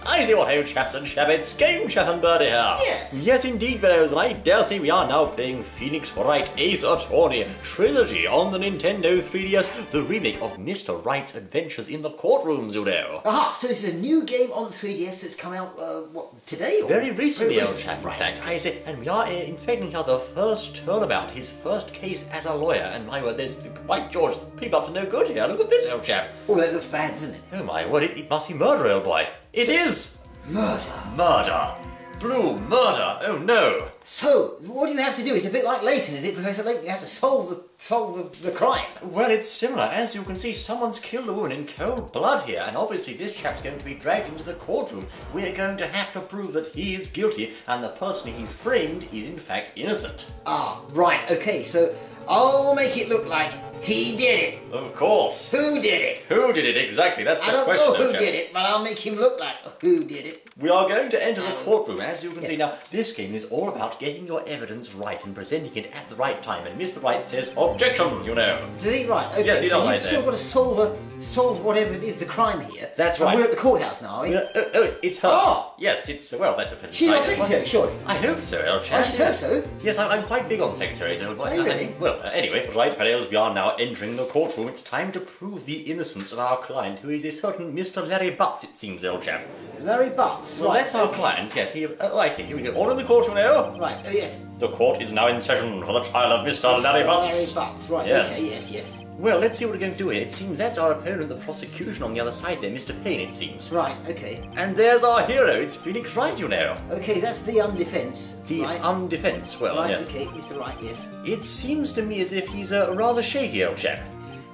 I see what old chaps and chappets, Game Chap and Birdie here. Yes. Yes, indeed, fellows, and I dare say we are now playing Phoenix Wright Ace Attorney Trilogy on the Nintendo 3DS, the remake of Mr. Wright's adventures in the courtrooms, you know. Aha, so this is a new game on the 3DS that's come out, what, today? Or Very recently, old chap, in right. fact. I say, and we are inspecting here the first turnabout, his first case as a lawyer, and my word, there's, by George, people up to no good here. Look at this, old chap. Oh, that looks bad, doesn't it? Oh my word, it must be murder, old boy. It is! Murder. Murder. Blue murder. Oh no. So, what do you have to do? It's a bit like Layton, is it, Professor Layton? You have to solve the crime. Well, it's similar. As you can see, someone's killed a woman in cold blood here, and obviously this chap's going to be dragged into the courtroom. We're going to have to prove that he is guilty, and the person he framed is in fact innocent. Ah, right, okay, so I'll make it look like he did it. Of course. Who did it? Who did it exactly? That's the I don't question. know who did it, but I'll make him look like who did it. We are going to enter the courtroom, as you can see now. This game is all about getting your evidence right and presenting it at the right time. And Mr. Wright says, objection, you know. Does he? Right, okay, Yes, he so does, I you've say. sort of got to solve whatever it is the crime here. That's And right. we're at the courthouse now, are we? Oh, it's her. Oh. Yes, it's, well, that's a pleasant She's our sight. secretary, surely. I hope so, old I chap. should hope so. Yes, I'm quite big on secretaries. Old boy. Are you really? Well, anyway, right, fellows, we are now entering the courtroom. It's time to prove the innocence of our client, who is a certain Mr. Larry Butts, it seems, old chap. Larry Butts. Well, right, that's our client, yes. Oh, I see. Here we go. All in the courtroom now. Right, oh yes. The court is now in session for the trial of Mr. Larry Butts. Larry Butts, right, Yes. okay, yes. Well, let's see what we're going to do here. It seems that's our opponent, the prosecution on the other side there, Mr. Payne, it seems. Right, okay. And there's our hero. It's Phoenix Wright, you know. Okay, that's the undefense. The right? undefense, well, Right, yes. okay, Mr. Wright, yes. It seems to me as if he's a rather shaky old chap.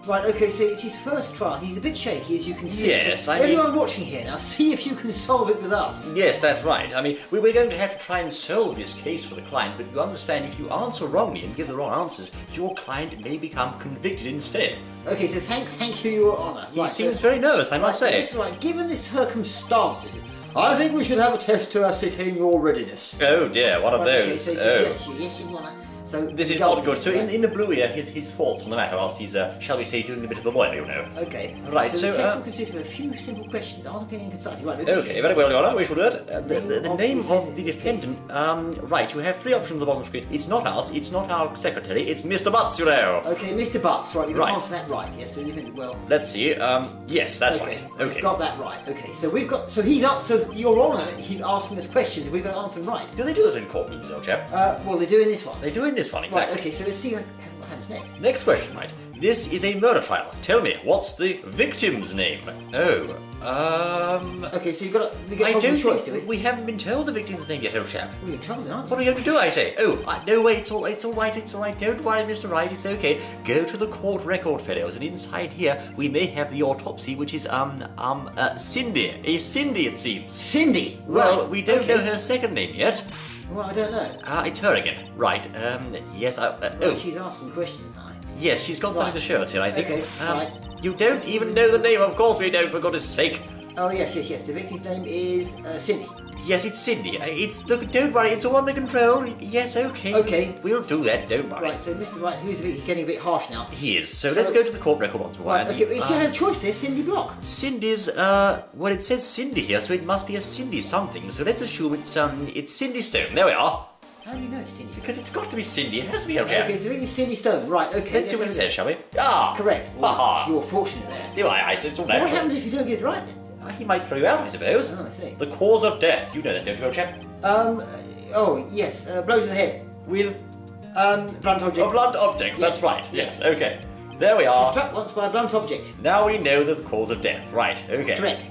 Right, okay, so it's his first trial. He's a bit shaky, as you can see. Yes, so I mean- everyone watching here now, see if you can solve it with us. Yes, that's right. I mean, we're going to have to try and solve this case for the client, but you understand if you answer wrongly and give the wrong answers, your client may become convicted instead. Okay, so thank you, Your Honour. He Right, seems so, very nervous, I must say. Mr. Wright, given the circumstances, I think we should have a test to ascertain your readiness. Oh dear, one of Right, those. okay, so yes, Your Honour. So This is go not on, good. So right? in the blue here, his thoughts on the matter whilst he's, shall we say, doing a bit of the lawyer, you know. Okay. Right, So so, the test will consist of a few simple questions, answering and concisely. Right, Okay, very well, Your Honour, we shall do it. The name of the this defendant, right, you have three options on the bottom of the screen. It's not us, it's not our secretary, it's Mr. Butts, you know. Okay, Mr. Butts, right, you've got to Right. answer that right, yes, so you've well. Let's see, yes, that's Okay, right. we've got that right. Okay, so we've got, so Your Honour, he's asking us questions, and we've got to answer them right. Do they do that in courtrooms, old chap? Well, they're doing this one. They do in this one, Right, exactly. okay, so let's see what happens next. Next question, right. This is a murder trial. Tell me, what's the victim's name? Oh, Okay, so you've got to, we get I multiple don't choice, do think we? we haven't been told the victim's name yet, old chap. Well, you're in trouble, aren't What are we going to do, I say? Oh, no, wait, it's all right, don't worry, Mr. Wright, it's okay. Go to the court record, fellows, and inside here we may have the autopsy, which is, Cindy. A Cindy, it seems. Cindy! Well, right, we don't okay. know her second name yet. Well, I don't know. It's her again. Right, yes, Well, oh, she's asking questions now. yes, she's got something Right. to show us here, I think. Okay, right. You don't even know the name, of course we don't, for goodness sake. Oh, yes. The victim's name is Cindy. Yes, it's Cindy. Look, don't worry, it's all under control. Yes, okay. Okay. We'll do that, don't worry. Right, so Mr. Wright, who's the victim? He's getting a bit harsh now. He is. So let's go to the court record once more. Right, and okay, well, she had a choice there, Cindy Block. Cindy's, well, it says Cindy here, so it must be a Cindy something. So let's assume it's Cindy Stone. There we are. How do you know it's Cindy Stone? Because it's got to be Cindy. It has to be, old chap. Okay, so it's Cindy Stone. Right, okay. Let's see what it have a says, look. shall we? Ah! Correct. Haha. You're fortunate there. Yeah, it's all So what natural. happens if you don't get it right then? He might throw you out, I suppose. Oh, I see. The cause of death. You know that, don't you, old chap? Oh, yes, blow to the head with, blunt object. A blunt object, that's Yes, right. yes. Yes, okay. There we are. Struck once by a blunt object. Now we know the cause of death. Right, okay. Correct.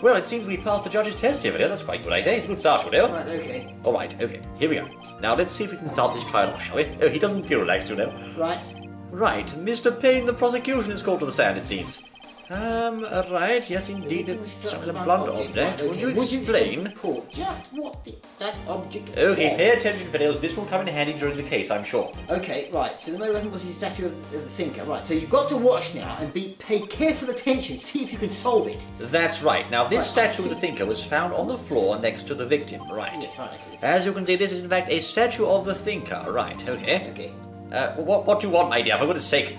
Well, it seems we passed the judge's test here, Video. That's quite good, I say. It's a good start, you know. Right, okay. All right, okay. Here we go. Now, let's see if we can start this trial off, shall we? Oh, he doesn't feel relaxed, you know. Right. Right, Mr. Payne, the prosecution is called to the stand, it seems. Right, yes, indeed. Victim was struck It's with a blunt object. Right, Would okay. you explain? to the court just what that object Okay, was? pay attention, Fiddles. This will come in handy during the case, I'm sure. Okay, right, so the murder weapon was the statue of the thinker. Right, so you've got to watch now and pay careful attention, see if you can solve it. That's right. Now, this Right, I statue of the see. thinker was found on the floor next to the victim. Right. Yes, right, okay. As you can see, this is in fact a statue of the thinker. Right, okay. Okay. What do you want, my dear? For goodness sake.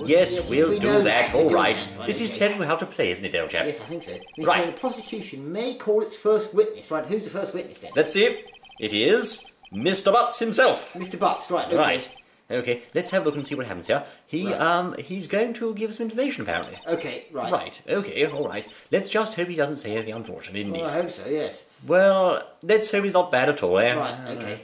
Yes, we'll we do know that, we all do right. that, This is telling you how to play, isn't it, old chap? Yes, I think so. Mr. Right. Wayne, the prosecution may call its first witness. Right, who's the first witness then? Let's see. It is Mr. Butts himself. Mr. Butts, right, okay. Right. Okay, let's have a look and see what happens here. He's going to give us some information, apparently. Okay, right. Right, okay, all right. Let's just hope he doesn't say anything unfortunate, indeed. Well, I hope so, yes. Well, let's hope he's not bad at all, eh? Right, okay.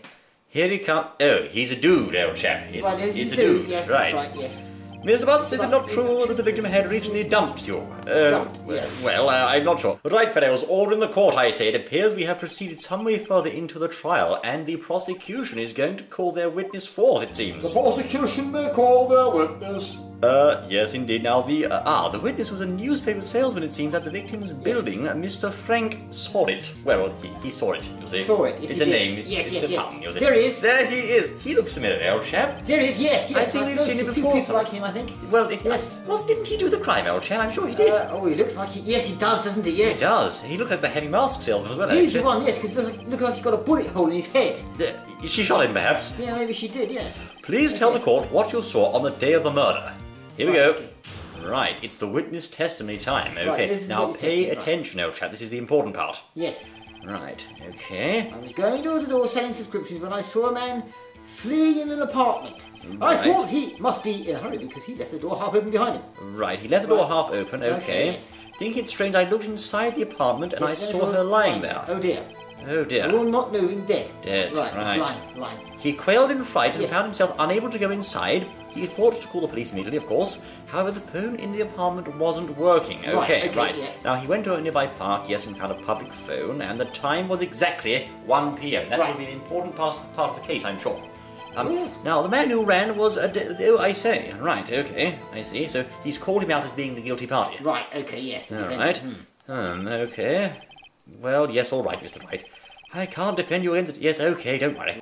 Here he comes. Oh, he's a dude, old chap. Right, It's a dude. Yes, right. that's right, yes. Mr. Butts, is it not true that the victim had recently dumped you? Dumped, yes. Well, I'm not sure. Right, fellows, order in the court, I say. It appears we have proceeded some way further into the trial, and the prosecution is going to call their witness forth, it seems. The prosecution may call their witness. Yes, indeed. Now, the witness was a newspaper salesman, it seems, at the victim's building. Mr. Frank saw it. Well, he saw it, you see. Saw it, yes, It's he a did. name, it's Yes, a pun, you see. There he is. There he is. He looks familiar, old chap. There he is, yes. I think we've seen him a few before, people like him, I think. Well, Yes. didn't he do the crime, old chap? I'm sure he did. He looks like he... Yes, he does, doesn't he? Yes. He does. He looked like the heavy mask salesman as well. He's actually. the one, yes, because it looks like he's got a bullet hole in his head. She shot him, perhaps. Yeah, maybe she did, yes. Please tell the court what you saw on the day of the murder. Here we go. Okay. Right, it's the witness testimony time. Right, Okay, this is now witness pay testimony, right. attention, old chap. This is the important part. Yes. Right, okay. I was going door to door selling subscriptions when I saw a man fleeing in an apartment. I Right. thought he must be in a hurry because he left the door half open behind him. Right, he left the door Right. half open. Okay. Okay, yes. Thinking it strange, I looked inside the apartment and I Yes, saw there's her one lying there. Oh dear. Oh dear. All not moving, dead. Dead, Right, right. it's lying. He quailed in fright and Yes. found himself unable to go inside. He thought to call the police immediately, of course. However, the phone in the apartment wasn't working. Okay, okay, right. yeah. Now, he went to a nearby park, yes, and found a public phone, and the time was exactly 1 p.m. That Right. will be an important part of the case, I'm sure. yes. Now, the man who ran was oh, I say. Right, okay, I see. So he's called him out as being the guilty party. Right, okay, yes. All defendant. right. Okay. Well, yes, all right, Mr. Wright. I can't defend you against it. Yes, okay, don't worry.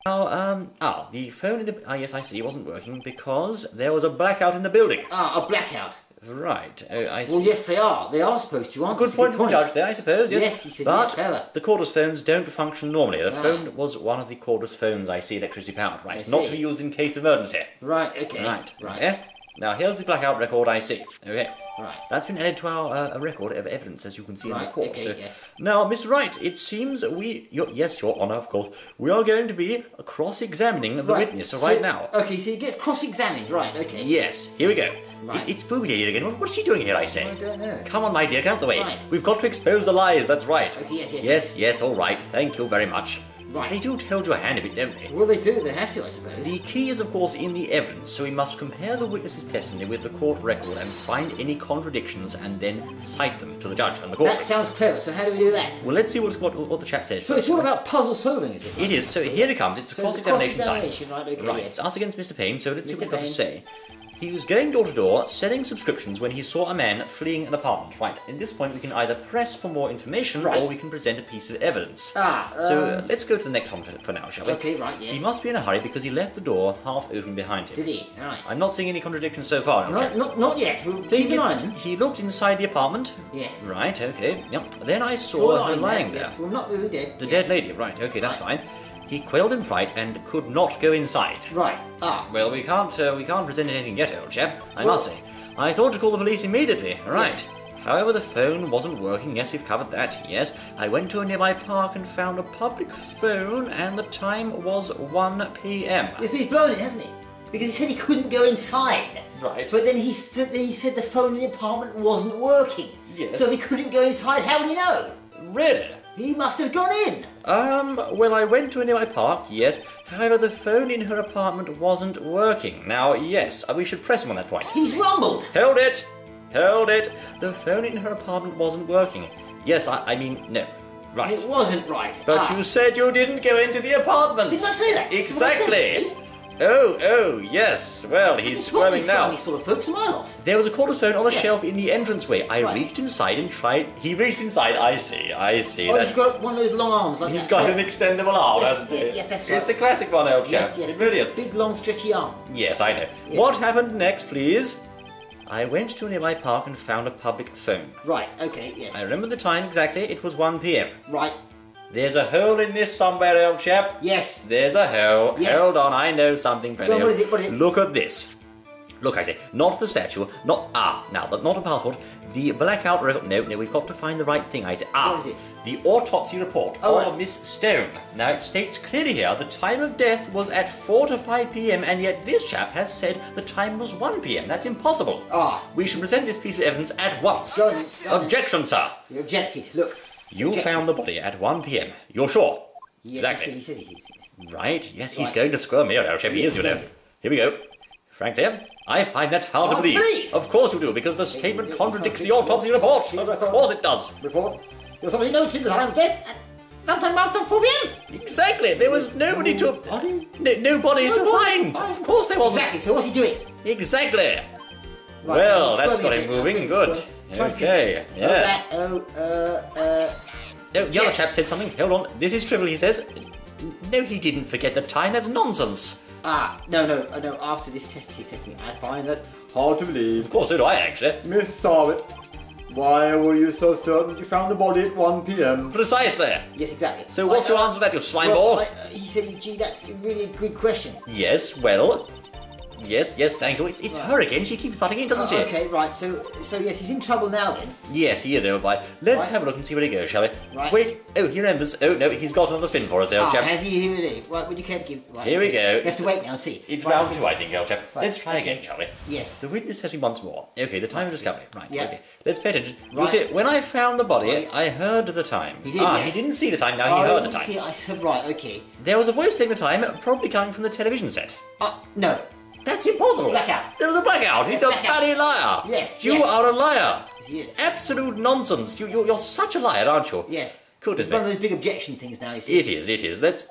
Now, the phone in the... yes, I see, it wasn't working because there was a blackout in the building. A blackout. Right, I see. Well, yes, they are. They are supposed to, aren't they? Good point from the judge there, I suppose, yes. Yes, he said but yes, however. the cordless phones don't function normally. The Ah. phone was one of the cordless phones, I see, electricity powered, right? I Not see. to be used in case of emergency. Right, okay. Right. Right. Now, here's the blackout record I see. Okay. Right. That's been added to our record of evidence, as you can see in the Right, court. okay, So, yes. now, Mr. Wright, it seems yes, Your Honour, of course, we are going to be cross-examining the witness right now. Okay, so he gets cross-examined. Right, okay. Yes, here we go. Right. It's Booby Lady again. What's she doing here, I say? I don't know. Come on, my dear, get out the way. Right. We've got to expose the lies, that's right. Okay, yes. Yes, all right. Thank you very much. Right. They do hold your hand a bit, don't they? Well, they do. They have to, I suppose. The key is, of course, in the evidence, so we must compare the witness's testimony with the court record and find any contradictions and then cite them to the judge and the court. That sounds clever. So how do we do that? Well, let's see what the chap says. So it's all about puzzle solving, is it? It is. So here it comes. It's a So it's a cross-examination time. cross-examination, right, okay, Right. yes. It's us against Mr. Payne, so let's see Mr. what he's got to Payne. say. He was going door to door, selling subscriptions when he saw a man fleeing an apartment. Right. At this point, we can either press for more information Right. or we can present a piece of evidence. So Let's go to the next one for now, shall we? Okay, right, yes. He must be in a hurry because he left the door half open behind him. Did he? All right. I'm not seeing any contradictions so far. Not yet. We'll keep an eye on him. He looked inside the apartment. Yes. Right, okay. Yep. Then I So saw her lying there. Yes. Well, not really dead. The yes. dead lady. Right, okay, that's Right. fine. He quailed in fright and could not go inside. Right. Well, we can't present anything yet, old chap. I Well- must say. I thought to call the police immediately. Right. Yes. However, the phone wasn't working. Yes, we've covered that. Yes. I went to a nearby park and found a public phone, and the time was 1 p.m. Yes, but he's blown it, hasn't he? Because he said he couldn't go inside. Right. But then he said the phone in the apartment wasn't working. Yes. So if he couldn't go inside, how would he know? Really? He must have gone in. Well, I went to a nearby park, yes. However, the phone in her apartment wasn't working. Now, yes, we should press him on that point. He's rumbled. Hold it! Hold it! The phone in her apartment wasn't working. Yes, I mean, no. Right. It wasn't right. But you said you didn't go into the apartment! Didn't I say that? Exactly! That's what I said, Oh, yes. Well, he's It's what squirming now. He sort of folks a mile off. There was a cordless phone on a Yes. shelf in the entranceway. I Right. reached inside and tried... He reached inside, I see. Oh, That's- he's got one of those long arms like He's that. got Yeah. an extendable arm, Yes, hasn't he? yes, that's right. It's a classic one, old chap. Yes, yes. It really is. Big, long, stretchy arm. Yes, I know. Yes. What happened next, please? I went to a nearby park and found a public phone. Right, okay, yes. I remember the time exactly. It was 1 p.m. Right, There's a hole in this somewhere, old chap. yes. There's a hole. Yes. Hold on, I know something, Go on, Penny. what is it, what is it? Look at this. Look, I say, not the statue, not a passport. The blackout record. No, we've got to find the right thing. I say, What is it? The autopsy report of Miss Stone. Now it states clearly here the time of death was at 4 to 5 p.m. and yet this chap has said the time was 1 p.m. That's impossible. We should present this piece of evidence at once. Go on, Objection, sir. You objected. Look. You found the body at 1 p.m. You're sure? Yes, exactly. he said it is. Right. Yes, he's going to squirm me out. He is, you know. Here we go. Frankly, I find that hard to believe. Of course you do, because the statement contradicts the autopsy report. Of course it does. Report. There's somebody noting the time of death at sometime after 4 p.m. Exactly. There was nobody to find. Of course there wasn't. Exactly. So what's he doing? Exactly. Right, Well, that's got him moving. Good. Okay. Yeah. No, the other chap said something. Hold on. This is trivial, he says. No, he didn't forget the time. That's nonsense. No. After this test, he tested me. I find that hard to believe. Of course, so do I, actually. Miss Sarvett, why were you so certain you found the body at 1 p.m? Precisely. Yes, exactly. So what's your answer to that, you slime ball? He said, gee, that's really a good question. Yes, well... Yes, thank you. It's her again. She keeps butting in, doesn't she? Okay, right. So yes, he's in trouble now then. Yes, he is, old boy. Let's have a look and see where he goes, shall we? Right. Wait. Oh, he remembers. Oh, no, he's got another spin for us, old chap. Has he really? Right, would you care to give... Right, Here we go. You have to wait now and see. It's round 2, I think, old chap. Right. Let's try again, shall we? Yes. The witness testing once more. Okay, the time of discovery. Right, Yeah. okay. Let's pay attention. Right. You see, when I found the body, I heard the time. He did, yes. He didn't see the time, now he heard the time. See, I said, right, okay. There was a voice saying the time, probably coming from the television set. No. That's impossible. Blackout. There was a blackout. He's a Blackout. bloody liar. Yes, You yes. are a liar. Yes. Absolute nonsense. You're such a liar, aren't you? Yes. Goodness It's one me. of those big objection things now, you see. It is.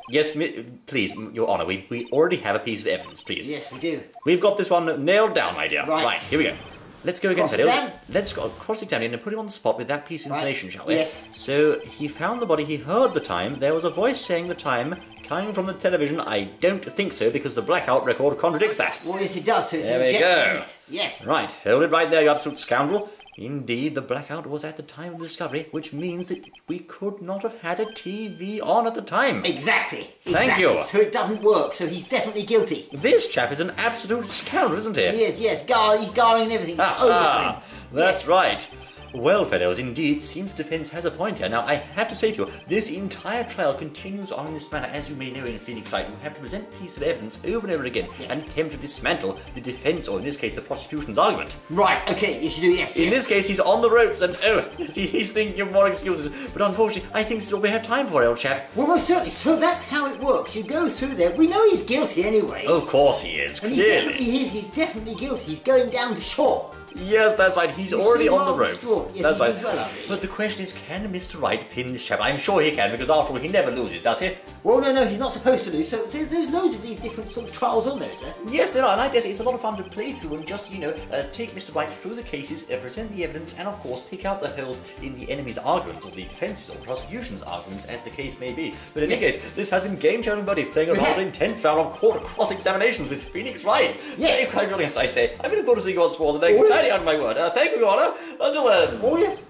Please, Your Honour, we already have a piece of evidence, please. Yes, we do. We've got this one nailed down, my dear. Right. Here we go. Let's go again, Cross-exam? Fiddle. Let's go cross-examine him and put him on the spot with that piece of information, shall we? Yes. So, he found the body, he heard the time, there was a voice saying the time, coming from the television. I don't think so, because the blackout record contradicts that. Well, yes, it does, so it's There an we objection, go. isn't it? Yes. Right, hold it right there, you absolute scoundrel. Indeed, the blackout was at the time of the discovery, which means that we could not have had a TV on at the time. Exactly. Thank you. So it doesn't work, so he's definitely guilty. This chap is an absolute scoundrel, isn't he? He is, yes. He's garring and everything. It's over for him. That's right. Well, fellows, indeed, it seems the defence has a point here. Now, I have to say to you, this entire trial continues on in this manner. As you may know in Phoenix Wright, you have to present a piece of evidence over and over again and attempt to dismantle the defence, or in this case, the prosecution's argument. Right, okay, yes, you do, yes. In this case, he's on the ropes, and he's thinking of more excuses. But unfortunately, I think this is all we have time for, old chap. Well, most certainly. So that's how it works. You go through there. We know he's guilty anyway. Of course he is, And clearly. he's definitely guilty. He's going down the shore. Yes, that's right. He's already on the ropes. Yes, That's right. he's well over it, But yes. the question is, can Mr. Wright pin this chap? I'm sure he can, because after all, he never loses, does he? Well, no, he's not supposed to lose. So there's loads of these different sort of trials on there, is there? Yes, there are, and I guess it's a lot of fun to play through and just, take Mr. Wright through the cases, present the evidence, and of course pick out the holes in the enemy's arguments, or the defence's, or prosecution's arguments, as the case may be. But in any case, this has been game-changing, buddy, playing a rather intense round of court cross-examinations with Phoenix Wright. Yes. Very quite brilliant, as I say. I've been able to see you once more, the next Oh, yes. entirely on my word. Thank you, Your Honour. Until then. Oh, yes.